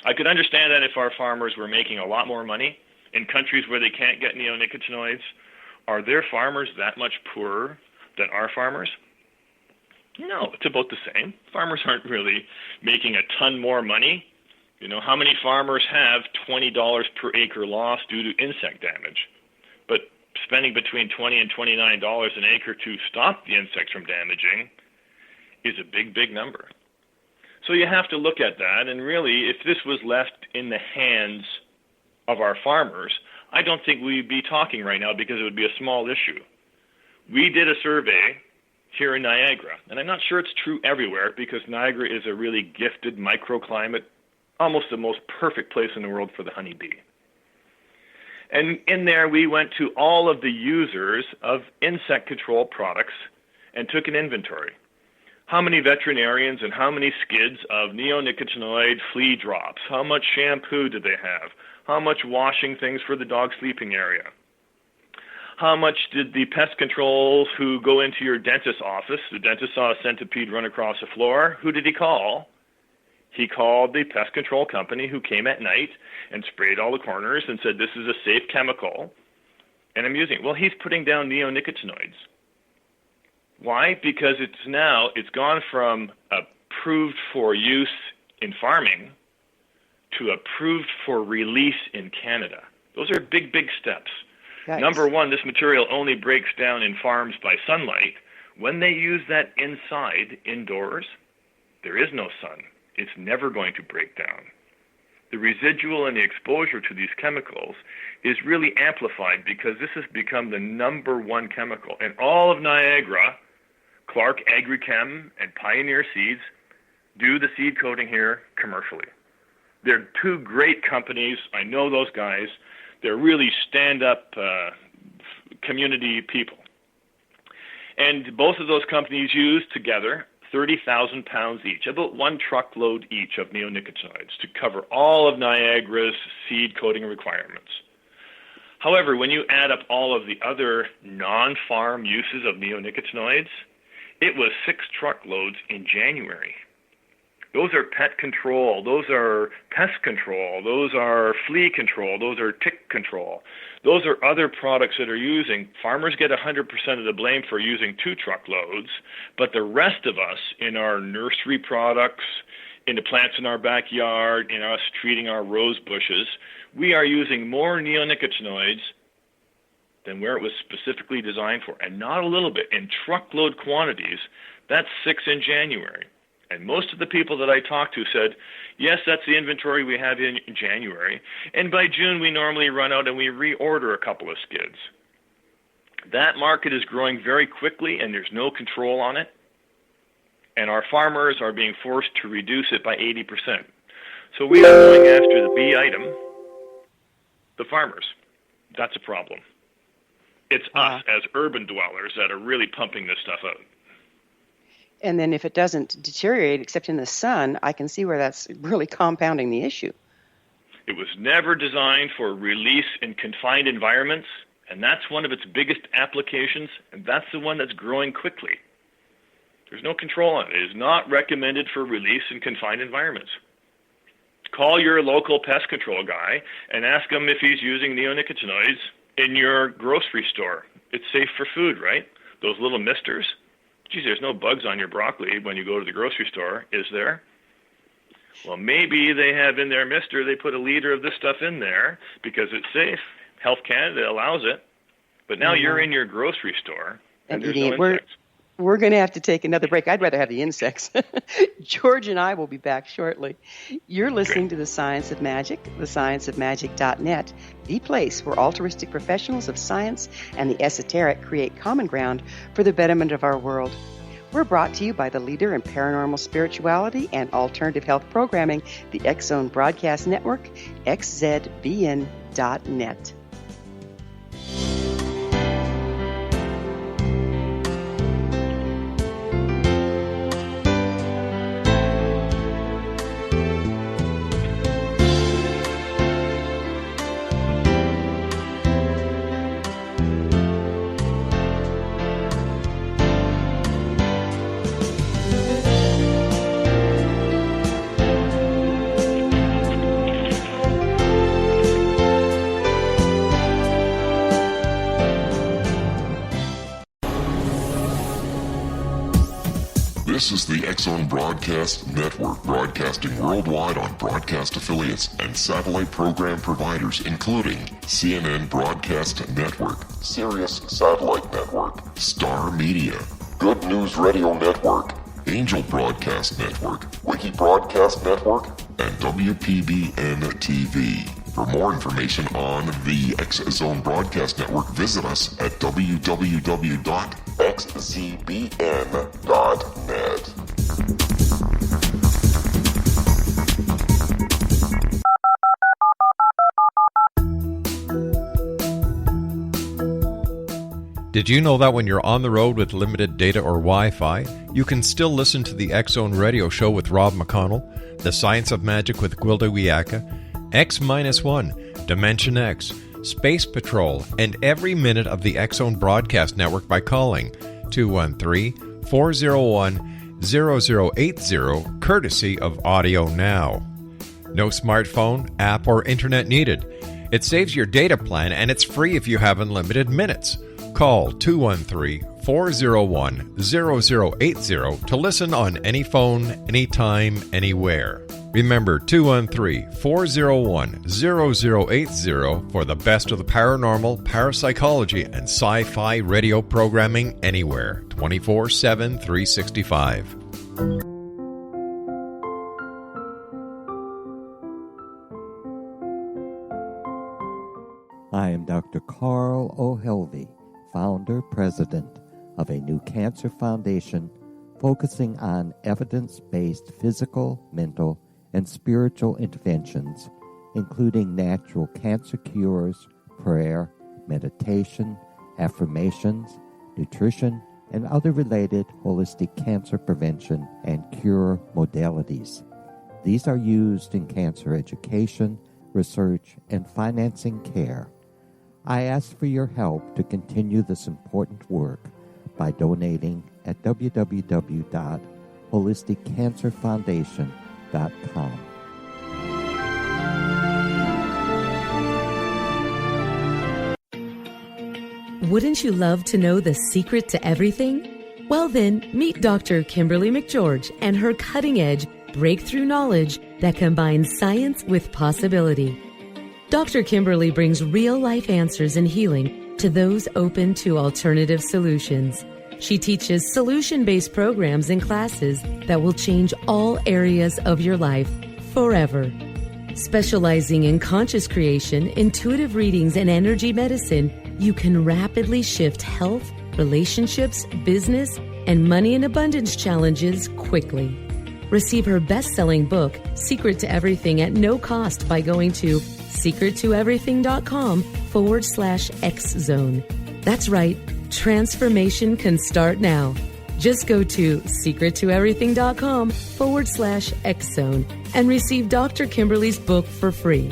Speaker 5: I could understand that if our farmers were making a lot more money in countries where they can't get neonicotinoids. Are their farmers that much poorer than our farmers? No, it's about the same. Farmers aren't really making a ton more money. How many farmers have $20 per acre loss due to insect damage? But spending between $20 and $29 an acre to stop the insects from damaging is a big, big number. So you have to look at that, and really, if this was left in the hands of our farmers, I don't think we'd be talking right now because it would be a small issue. We did a survey here in Niagara, and I'm not sure it's true everywhere because Niagara is a really gifted microclimate, almost the most perfect place in the world for the honeybee. And in there, we went to all of the users of insect control products and took an inventory. How many veterinarians and how many skids of neonicotinoid flea drops? How much shampoo did they have? How much washing things for the dog sleeping area? How much did the pest controls who go into your dentist's office, the dentist saw a centipede run across the floor, who did he call? He called the pest control company who came at night and sprayed all the corners and said, this is a safe chemical, and I'm using it. Well, he's putting down neonicotinoids. Why? Because it's gone from approved for use in farming to approved for release in Canada. Those are big, big steps.
Speaker 3: Yikes.
Speaker 5: Number one, this material only breaks down in farms by sunlight. When they use that indoors, there is no sun. It's never going to break down. The residual and the exposure to these chemicals is really amplified because this has become the number one chemical. In all of Niagara, Clark Agrichem and Pioneer Seeds do the seed coating here commercially. They're two great companies. I know those guys. They're really stand-up community people. And both of those companies use together 30,000 pounds each, about 1 truckload each of neonicotinoids to cover all of Niagara's seed coating requirements. However, when you add up all of the other non-farm uses of neonicotinoids, it was 6 truckloads in January. Those are pet control, those are pest control, those are flea control, those are tick control. Those are other products that are using. Farmers get 100% of the blame for using 2 truckloads, but the rest of us in our nursery products, in the plants in our backyard, in us treating our rose bushes, we are using more neonicotinoids than where it was specifically designed for, and not a little bit. In truckload quantities, that's 6 in January. And most of the people that I talked to said, yes, that's the inventory we have in January. And by June, we normally run out and we reorder a couple of skids. That market is growing very quickly, and there's no control on it. And our farmers are being forced to reduce it by 80%. So we are going after the B item, the farmers. That's a problem. It's us as urban dwellers that are really pumping this stuff out.
Speaker 3: And then if it doesn't deteriorate except in the sun, I can see where that's really compounding the issue.
Speaker 5: It was never designed for release in confined environments, and that's one of its biggest applications, and that's the one that's growing quickly. There's no control on it. It is not recommended for release in confined environments. Call your local pest control guy and ask him if he's using neonicotinoids in your grocery store. It's safe for food, right? Those little misters. Geez, there's no bugs on your broccoli when you go to the grocery store, is there? Well, maybe they have in their mister, they put a liter of this stuff in there because it's safe. Health Canada allows it. But now you're in your grocery store and there's no insects.
Speaker 3: We're going to have to take another break. I'd rather have the insects. George and I will be back shortly. You're listening to The Science of Magic, thescienceofmagic.net, the place where altruistic professionals of science and the esoteric create common ground for the betterment of our world. We're brought to you by the leader in paranormal spirituality and alternative health programming, the X-Zone Broadcast Network, xzbn.net.
Speaker 1: This is the X-Zone Broadcast Network, broadcasting worldwide on broadcast affiliates and satellite program providers, including CNN Broadcast Network, Sirius Satellite Network, Star Media, Good News Radio Network, Angel Broadcast Network, Wiki Broadcast Network, and WPBN TV. For more information on the X-Zone Broadcast Network, visit us at www.xzbn.net.
Speaker 2: Did you know that when you're on the road with limited data or Wi-Fi, you can still listen to the X-Zone Radio Show with Rob McConnell, The Science of Magic with Gwilda Wiyaka, X-1, Dimension X, Space Patrol, and every minute of the X-Zone Broadcast Network by calling 213-401-0080, courtesy of Audio Now. No smartphone, app, or internet needed. It saves your data plan, and it's free if you have unlimited minutes. Call 213 213-401-0080 to listen on any phone, anytime, anywhere. Remember 213-401-0080 for the best of the paranormal, parapsychology, and sci-fi radio programming anywhere, 24/7, 365.
Speaker 7: I am Dr. Carl O'Helvey, founder, president of a new cancer foundation focusing on evidence-based physical, mental, and spiritual interventions, including natural cancer cures, prayer, meditation, affirmations, nutrition, and other related holistic cancer prevention and cure modalities. These are used in cancer education, research, and financing care. I ask for your help to continue this important work by donating at www.holisticcancerfoundation.com.
Speaker 6: Wouldn't you love to know the secret to everything? Well then, meet Dr. Kimberly McGeorge and her cutting-edge breakthrough knowledge that combines science with possibility. Dr. Kimberly brings real-life answers and healing to those open to alternative solutions. She teaches solution-based programs and classes that will change all areas of your life forever. Specializing in conscious creation, intuitive readings, and energy medicine, you can rapidly shift health, relationships, business, and money and abundance challenges quickly. Receive her best-selling book, Secret to Everything, at no cost by going to secrettoeverything.com/X-Zone. That's right, transformation can start now. Just go to secrettoeverything.com/X-Zone and receive Dr. Kimberly's book for free.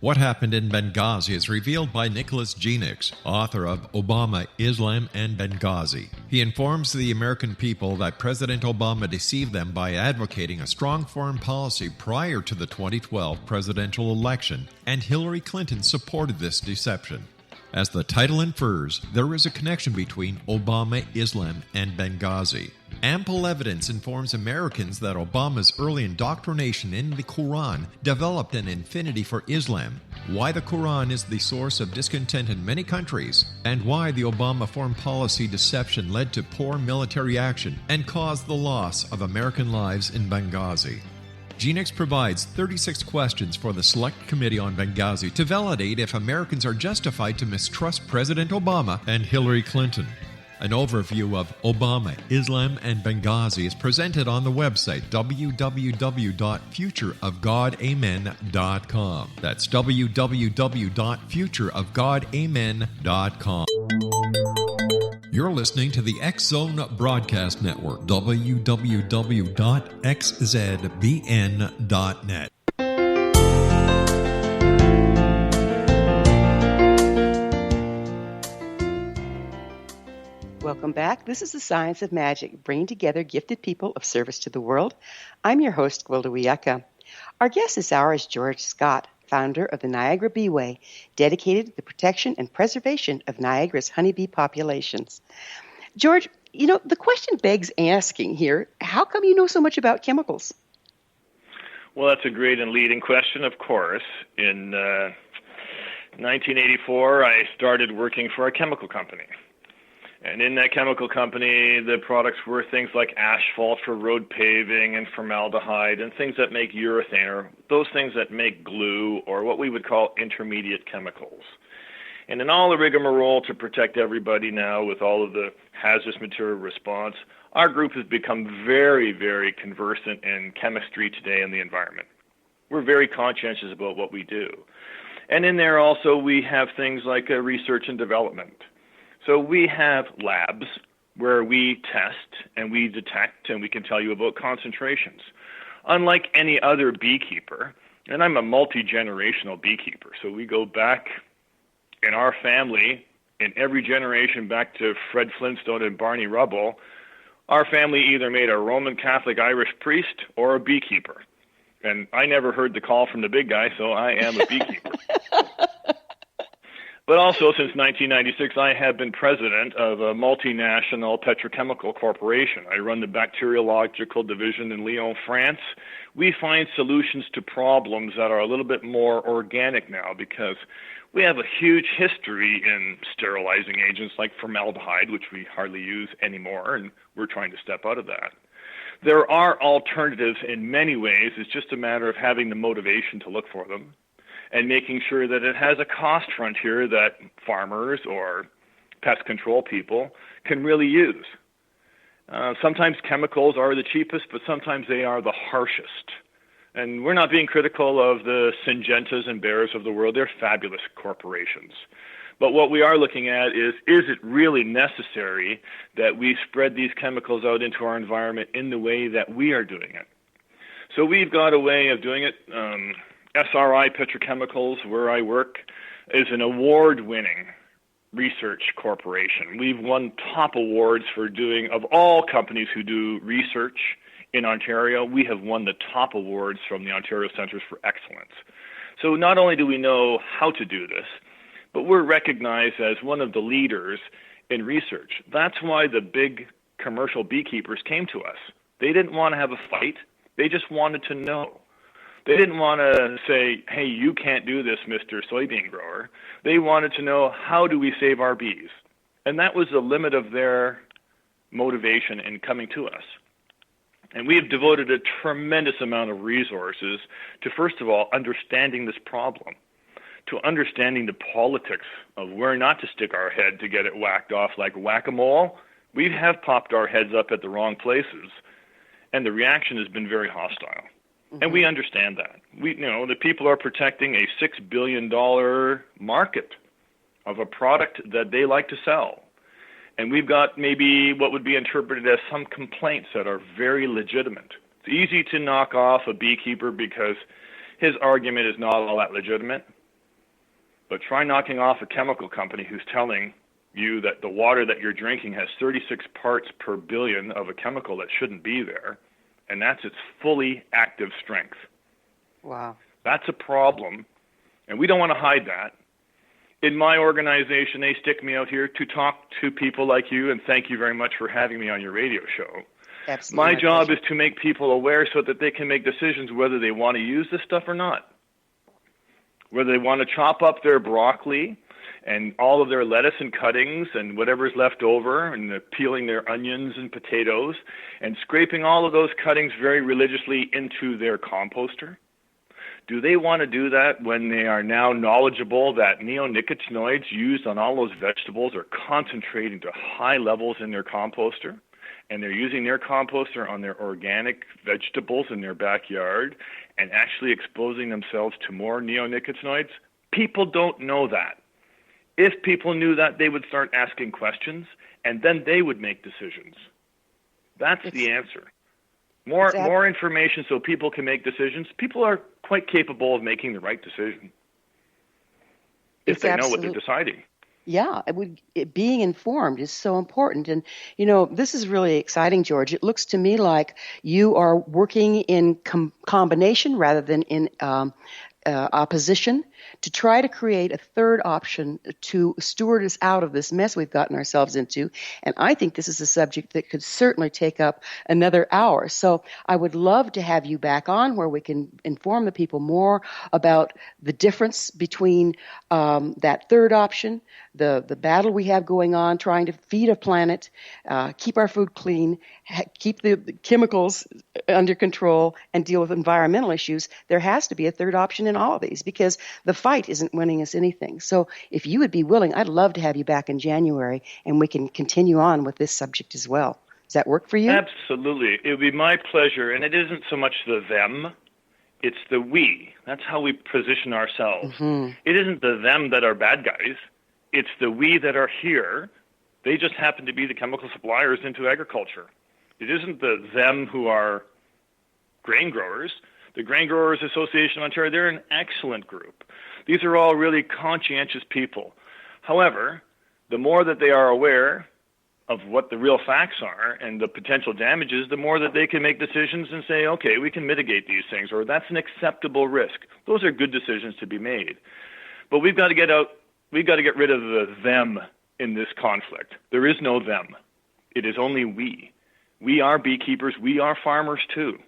Speaker 2: What Happened in Benghazi is revealed by Nicholas Genix, author of Obama, Islam, and Benghazi. He informs the American people that President Obama deceived them by advocating a strong foreign policy prior to the 2012 presidential election, and Hillary Clinton supported this deception. As the title infers, there is a connection between Obama, Islam, and Benghazi. Ample evidence informs Americans that Obama's early indoctrination in the Quran developed an affinity for Islam, why the Quran is the source of discontent in many countries, and why the Obama foreign policy deception led to poor military action and caused the loss of American lives in Benghazi. Genix provides 36 questions for the Select Committee on Benghazi to validate if Americans are justified to mistrust President Obama and Hillary Clinton. An overview of Obama, Islam, and Benghazi is presented on the website www.futureofgodamen.com. That's www.futureofgodamen.com. You're listening to the X-Zone Broadcast Network, www.xzbn.net.
Speaker 3: Welcome back. This is the Science of Magic, bringing together gifted people of service to the world. I'm your host, Gwilda Wiyaka. Our guest this hour is George Scott, founder of the Niagara Beeway, dedicated to the protection and preservation of Niagara's honeybee populations. George, the question begs asking here, how come you know so much about chemicals?
Speaker 5: Well, that's a great and leading question, of course. In 1984, I started working for a chemical company. And in that chemical company, the products were things like asphalt for road paving and formaldehyde and things that make urethane, or those things that make glue, or what we would call intermediate chemicals. And in all the rigmarole to protect everybody now with all of the hazardous material response, our group has become very, very conversant in chemistry today and the environment. We're very conscientious about what we do. And in there also we have things like research and development. So we have labs where we test and we detect and we can tell you about concentrations. Unlike any other beekeeper, and I'm a multi-generational beekeeper, so we go back in our family, in every generation back to Fred Flintstone and Barney Rubble, Our family either made a Roman Catholic Irish priest or a beekeeper. And I never heard the call from the big guy, so I am a beekeeper. But also, since 1996, I have been president of a multinational petrochemical corporation. I run the bacteriological division in Lyon, France. We find solutions to problems that are a little bit more organic now because we have a huge history in sterilizing agents like formaldehyde, which we hardly use anymore, and we're trying to step out of that. There are alternatives in many ways. It's just a matter of having the motivation to look for them and making sure that it has a cost frontier that farmers or pest control people can really use. Sometimes chemicals are the cheapest, but sometimes they are the harshest. And we're not being critical of the Syngentas and Bayers of the world. They're fabulous corporations. But what we are looking at is it really necessary that we spread these chemicals out into our environment in the way that we are doing it? So we've got a way of doing it. SRI Petrochemicals, where I work, is an award-winning research corporation. We've won top awards for doing, of all companies who do research in Ontario, we have won the top awards from the Ontario Centres for Excellence. So not only do we know how to do this, but we're recognized as one of the leaders in research. That's why the big commercial beekeepers came to us. They didn't want to have a fight. They just wanted to know. They didn't want to say, hey, you can't do this, Mr. Soybean Grower. They wanted to know, how do we save our bees? And that was the limit of their motivation in coming to us. And we have devoted a tremendous amount of resources to, first of all, understanding this problem, to understanding the politics of where not to stick our head to get it whacked off like whack-a-mole. We have popped our heads up at the wrong places, and the reaction has been very hostile. And we understand that. The people are protecting a $6 billion market of a product that they like to sell. And we've got maybe what would be interpreted as some complaints that are very legitimate. It's easy to knock off a beekeeper because his argument is not all that legitimate. But try knocking off a chemical company who's telling you that the water that you're drinking has 36 parts per billion of a chemical that shouldn't be there. And that's its fully active strength.
Speaker 3: Wow.
Speaker 5: That's a problem, and we don't want to hide that. In my organization, they stick me out here to talk to people like you, and thank you very much for having me on your radio show.
Speaker 3: Absolutely.
Speaker 5: My job is to make people aware so that they can make decisions whether they want to use this stuff or not. Whether they want to chop up their broccoli and all of their lettuce and cuttings and whatever's left over, and peeling their onions and potatoes, and scraping all of those cuttings very religiously into their composter. Do they want to do that when they are now knowledgeable that neonicotinoids used on all those vegetables are concentrating to high levels in their composter, and they're using their composter on their organic vegetables in their backyard and actually exposing themselves to more neonicotinoids? People don't know that. If people knew that, they would start asking questions, and then they would make decisions. That's the answer. More information so people can make decisions. People are quite capable of making the right decision if they know what they're deciding.
Speaker 3: Yeah, being informed is so important. And, this is really exciting, George. It looks to me like you are working in combination rather than in opposition to try to create a third option to steward us out of this mess we've gotten ourselves into. And I think this is a subject that could certainly take up another hour. So I would love to have you back on where we can inform the people more about the difference between that third option, the battle we have going on, trying to feed a planet, keep our food clean, keep the chemicals under control, and deal with environmental issues. There has to be a third option in all of these because the fight isn't winning us anything. So if you would be willing, I'd love to have you back in January and we can continue on with this subject as well. Does that work for you?
Speaker 5: Absolutely. It would be my pleasure. And it isn't so much the them, it's the we. That's how we position ourselves. Mm-hmm. It isn't the them that are bad guys. It's the we that are here. They just happen to be the chemical suppliers into agriculture. It isn't the them who are grain growers. The Grain Growers Association of Ontario, they're an excellent group. These are all really conscientious people. However, the more that they are aware, of what the real facts are and the potential damages, the more that they can make decisions and say, okay, we can mitigate these things, or that's an acceptable risk. Those are good decisions to be made. But we've got to get rid of the them in this conflict. There is no them. It is only we. We are beekeepers. We are farmers too.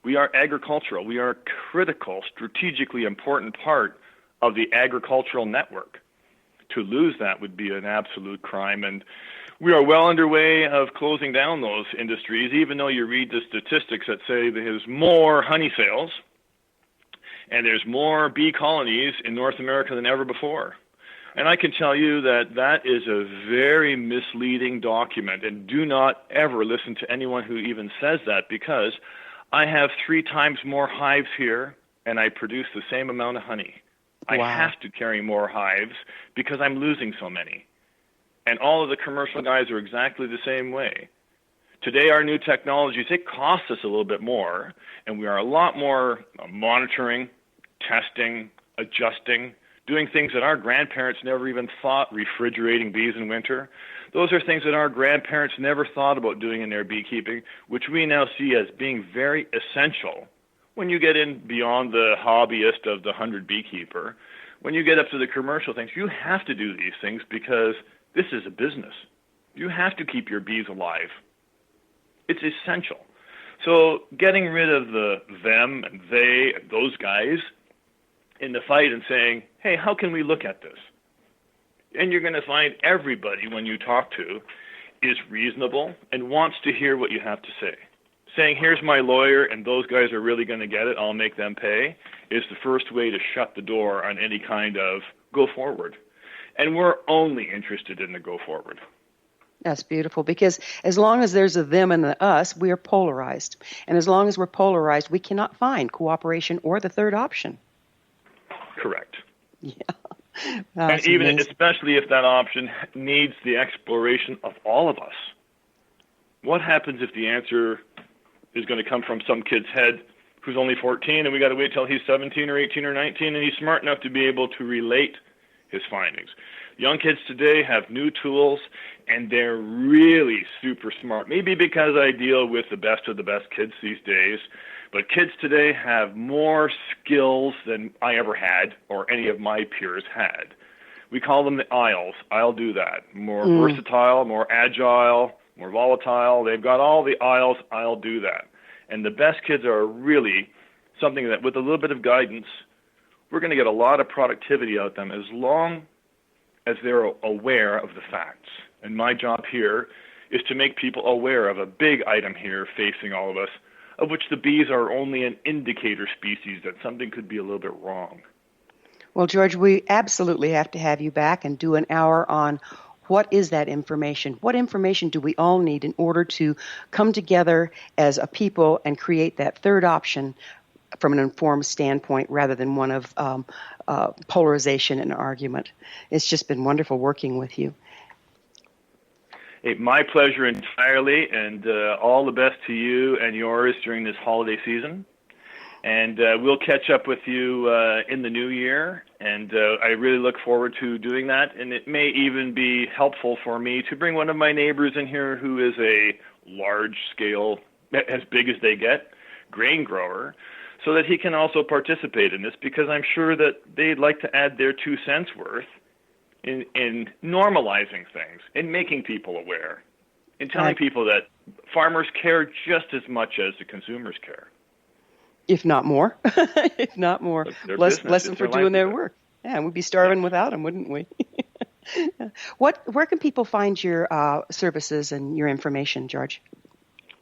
Speaker 5: We are agricultural. We are a critical, strategically important part of the agricultural network. To lose that would be an absolute crime, and we are well underway of closing down those industries, even though you read the statistics that say there's more honey sales and there's more bee colonies in North America than ever before. And I can tell you that that is a very misleading document, and do not ever listen to anyone who even says that, because I have 3 times more hives here and I produce the same amount of honey. Wow. I have to carry more hives because I'm losing so many. And all of the commercial guys are exactly the same way. Today, our new technologies, it costs us a little bit more, and we are a lot more monitoring, testing, adjusting, doing things that our grandparents never even thought, refrigerating bees in winter. Those are things that our grandparents never thought about doing in their beekeeping, which we now see as being very essential. When you get in beyond the hobbyist of the 100 beekeeper, when you get up to the commercial things, you have to do these things because this is a business. You have to keep your bees alive. It's essential. So getting rid of the them and they and those guys in the fight and saying, hey, how can we look at this? And you're going to find everybody when you talk to is reasonable and wants to hear what you have to say. Saying, here's my lawyer and those guys are really going to get it, I'll make them pay, is the first way to shut the door on any kind of go forward. And we're only interested in the go forward.
Speaker 3: That's beautiful, because as long as there's a them and the us, we are polarized. And as long as we're polarized, we cannot find cooperation or the third option.
Speaker 5: Correct.
Speaker 3: Yeah.
Speaker 5: And even especially if that option needs the exploration of all of us. What happens if the answer is going to come from some kid's head who's only 14 and we got to wait till he's 17 or 18 or 19 and he's smart enough to be able to relate his findings? Young kids today have new tools and they're really super smart. Maybe because I deal with the best of the best kids these days, but kids today have more skills than I ever had or any of my peers had. We call them the aisles. I'll do that. More versatile, more agile, more volatile. They've got all the aisles. I'll do that. And the best kids are really something that with a little bit of guidance, we're going to get a lot of productivity out of them as long as they're aware of the facts. And my job here is to make people aware of a big item here facing all of us, of which the bees are only an indicator species that something could be a little bit wrong.
Speaker 3: Well, George, we absolutely have to have you back and do an hour on what is that information? What information do we all need in order to come together as a people and create that third option from an informed standpoint rather than one of polarization and argument? It's just been wonderful working with you.
Speaker 5: Hey, my pleasure entirely, and all the best to you and yours during this holiday season. And we'll catch up with you in the new year, and I really look forward to doing that. And it may even be helpful for me to bring one of my neighbors in here who is a large-scale, as big as they get, grain grower, so that he can also participate in this, because I'm sure that they'd like to add their 2 cents worth in normalizing things, in making people aware, in telling people that farmers care just as much as the consumers care.
Speaker 3: If not more. If not more. Bless them for doing their work. Yeah, we'd be starving without them, wouldn't we? Where can people find your services and your information, George?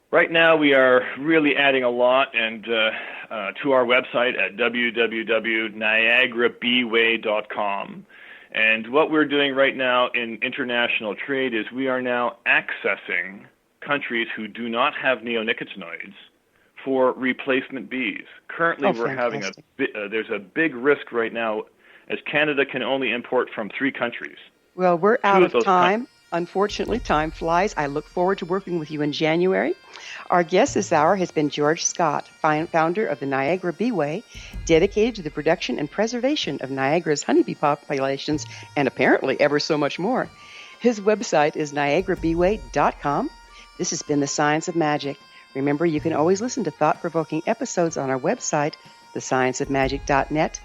Speaker 5: Right now, we are really adding a lot and to our website at www.niagarabeeway.com. And what we're doing right now in international trade is we are now accessing countries who do not have neonicotinoids for replacement bees. Currently, we're having there's a big risk right now, as Canada can only import from 3 countries. Well, we're out of time.
Speaker 3: Unfortunately, time flies. I look forward to working with you in January. Our guest this hour has been George Scott, founder of the Niagara Beeway, dedicated to the production and preservation of Niagara's honeybee populations and apparently ever so much more. His website is niagarabeeway.com. This has been The Science of Magic. Remember, you can always listen to thought-provoking episodes on our website, thescienceofmagic.net.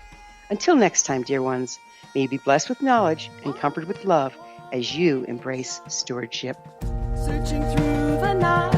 Speaker 3: Until next time, dear ones, may you be blessed with knowledge and comforted with love as you embrace stewardship.
Speaker 8: Searching through the night.